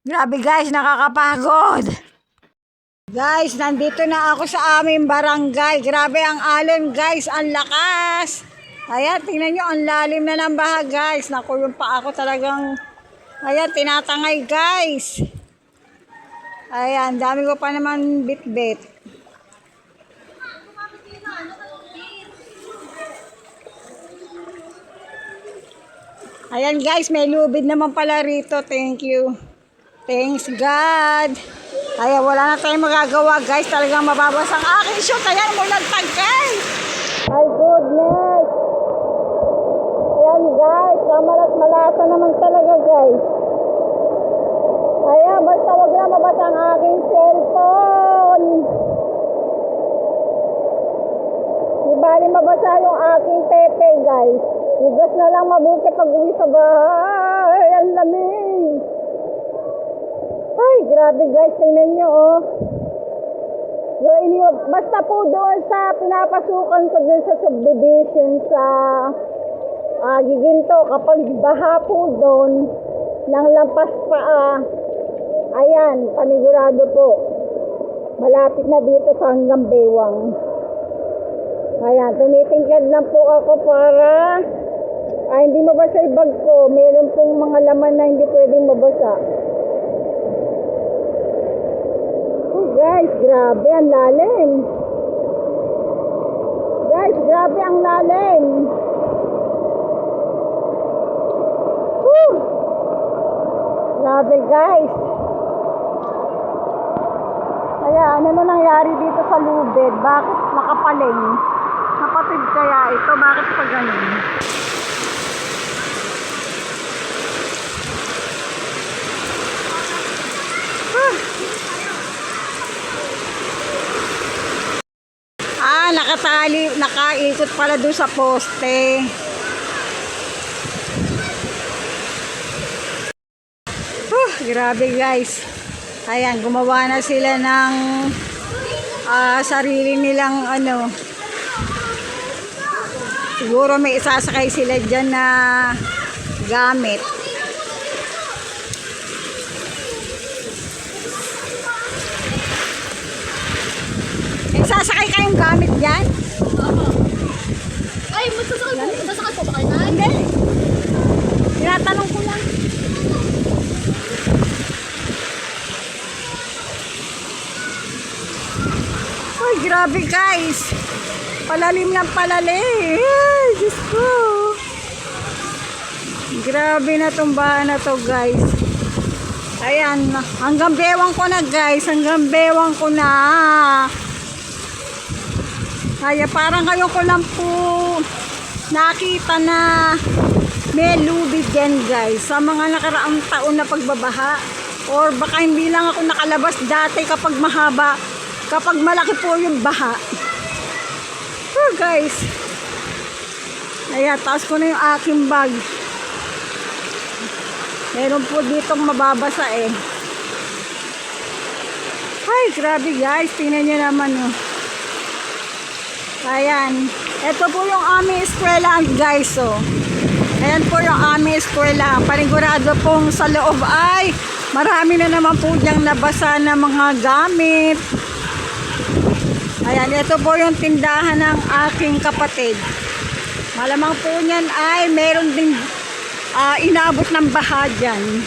Grabe guys, nakakapagod. Guys, nandito na ako sa aming barangay. Grabe ang alon guys, ang lakas. Ayan, tingnan nyo, ang lalim na ng baha guys. Naku, yung pa ako talagang, ayan, tinatangay guys. Ayan, dami ko pa naman bit-bit. Ayan guys, may lubid naman pala rito. Thank you. Thanks God. Ayan, wala na tayong magagawa guys. Talagang mababas ang aking shoot. Ayan, mulan guys. My goodness. Ayan guys, kamalat malasa naman talaga guys. Ayan, basta wag na mabasa ang aking cellphone. Di bali mabasa yung aking pepe guys. Igas na lang mabuti pag uwi sa bahay. Ang lamig. Ay, grabe guys. Tingnan nyo oh. Basta po doon sa pinapasukan ko doon sa subdivision sa Giginto. Kapag baha po doon ng lampas paa. Ayan, panigurado po. Malapit na dito sa hanggang Bewang. Ayan, tumitingkad lang po ako para hindi mabasa yung bag ko. Meron pong mga laman na hindi pwedeng mabasa. Oh guys, grabe ang lalim. Guys, grabe ang lalim. Woo! Grabe guys. Kaya ano na nangyari dito sa lubid? Bakit nakapaling? Kapatid kaya ito? Bakit pa ganun? Nakatali, nakaikot pala doon sa poste. Grabe guys. Ayan, gumawa na sila ng sarili nilang ano. Siguro may isasakay sila dyan na gamit. Sasakay kayong gamit dyan? Ay, masasakay po ba kayo na? Hindi. Tinatanong ko lang. Ay, grabe guys. Palalim ng palalim. Ay, Diyos ko. Grabe na tong baha na to guys. Ayan, hanggang bewang ko na guys. Hanggang bewang ko na. Kaya parang ngayon ko lang po nakita na may lubid yan guys sa mga nakaraang taon na pagbabaha, or baka hindi lang ako nakalabas dati kapag mahaba, kapag malaki po yung baha. Oh guys, ayan, taas ko na yung aking bag. Meron po ditong mababasa eh. Ay grabe guys, tingnan nyo naman oh. Ayan. Ito po yung aming eskwela guys. Oh. Ayan po yung aming eskwela. Panigurado pong sa loob ay marami na naman po diyang nabasa na mga gamit. Ayan. Ito po yung tindahan ng aking kapatid. Malamang po niyan ay meron din inabot ng baha dyan.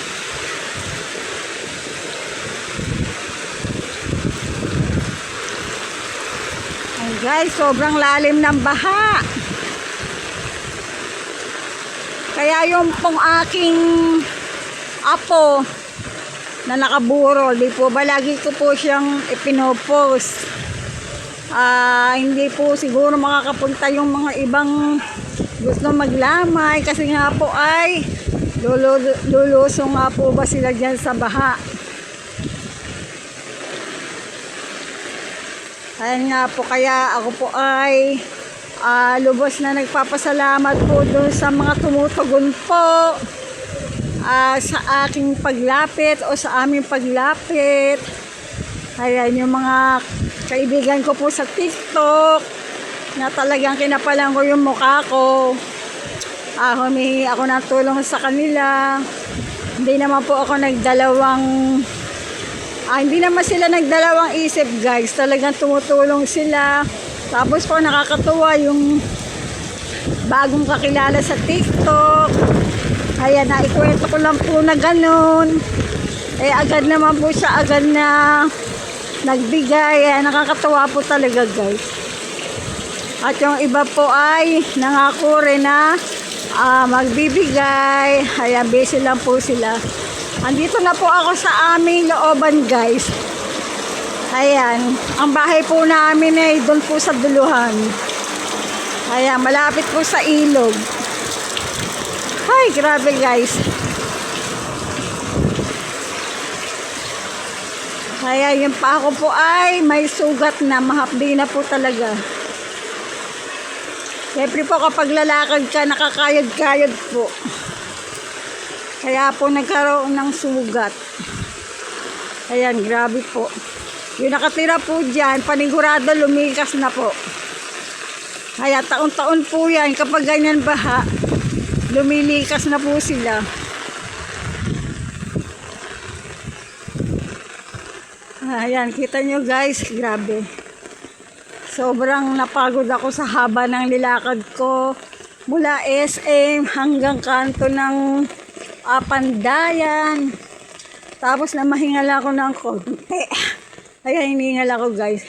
Guys, sobrang lalim ng baha. Kaya yung pong aking apo na nakaburol, di po ba lagi ko po siyang ipinopost. Hindi po siguro makakapunta yung mga ibang gusto maglamay kasi nga po ay luluso nga po ba sila dyan sa baha. Ayan nga po, kaya ako po ay lubos na nagpapasalamat po doon sa mga tumutugon po sa aking paglapit o sa aming paglapit. Ayan yung mga kaibigan ko po sa TikTok na talagang kinapalan ko yung mukha ko. Humihingi ako ng tulong sa kanila. Hindi naman po ako hindi naman sila nagdalawang isip guys. Talagang tumutulong sila. Tapos po nakakatuwa yung bagong kakilala sa TikTok. Ayan, naikwento ko lang po na ganun. Eh agad naman po siya na nagbigay. Ayan, nakakatuwa po talaga guys. At yung iba po ay nangako rin na magbibigay. Ayan, busy lang po sila. Andito na po ako sa aming looban guys. Ayan, ang bahay po namin ay doon po sa Duluhan. Ayan, malapit po sa ilog. Ay, grabe guys. Ayan, yung pa ako po ay may sugat na, mahapdi na po talaga. Siyempre po kapag lalakad ka, nakakayod-kayod po. Kaya po nagkaroon ng sugat. Ayan, grabe po. Yung nakatira po dyan, panigurado lumikas na po. Kaya taon-taon po yan, kapag ganyan baha, lumilikas na po sila. Ayan, kita nyo guys, grabe. Sobrang napagod ako sa haba ng nilakad ko. Mula SM hanggang kanto ng Pandayan. Tapos namahingal ako ng konti. Ayan, hinihingal ako guys.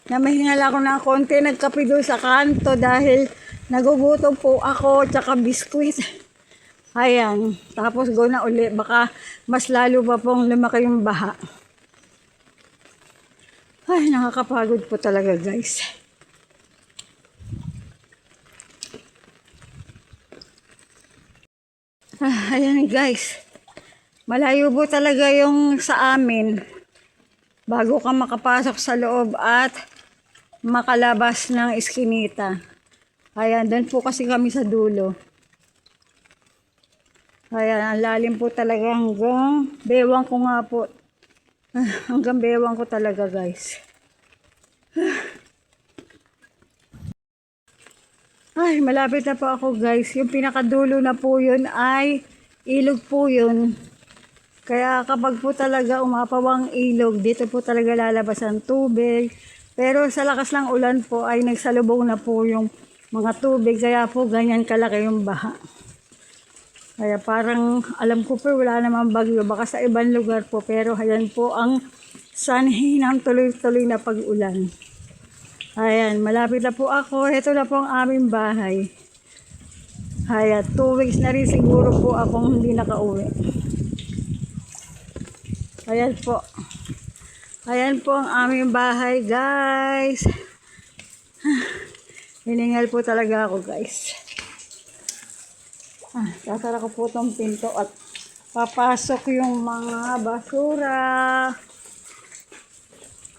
Namahingal ako ng konti. Nagkape doon sa kanto dahil nagugutom po ako. Tsaka biskuit. Ayan. Tapos go na uli. Baka mas lalo pa pong lumaki yung baha. Ay, nakakapagod po talaga guys. Ayan guys. Malayo po talaga yung sa amin. Bago ka makapasok sa loob at makalabas ng iskinita. Ayan, doon po kasi kami sa dulo. Ayan, ang lalim po talaga hanggang bewang ko nga po. Hanggang bewang ko talaga guys. Ay, malapit na po ako guys. Yung pinakadulo na po yun ay ilog po yun. Kaya kapag po talaga umapawang ilog, dito po talaga lalabas ang tubig. Pero sa lakas ng ulan po ay nagsalubong na po yung mga tubig. Kaya po ganyan kalaki yung baha. Kaya parang alam ko po wala namang bagyo. Baka sa ibang lugar po. Pero ayan po ang sanhi ng tuloy-tuloy na pag-ulan. Ayan, malapit na po ako. Ito na po ang aming bahay. Ayan, 2 weeks na rin siguro po akong hindi nakauwi. Ayan po. Ayan po ang aming bahay, guys. Hiningal po talaga ako, guys. Sasara ko po itong pinto at papasok yung mga basura.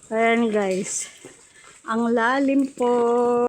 Ayan, guys. Ang lalim po.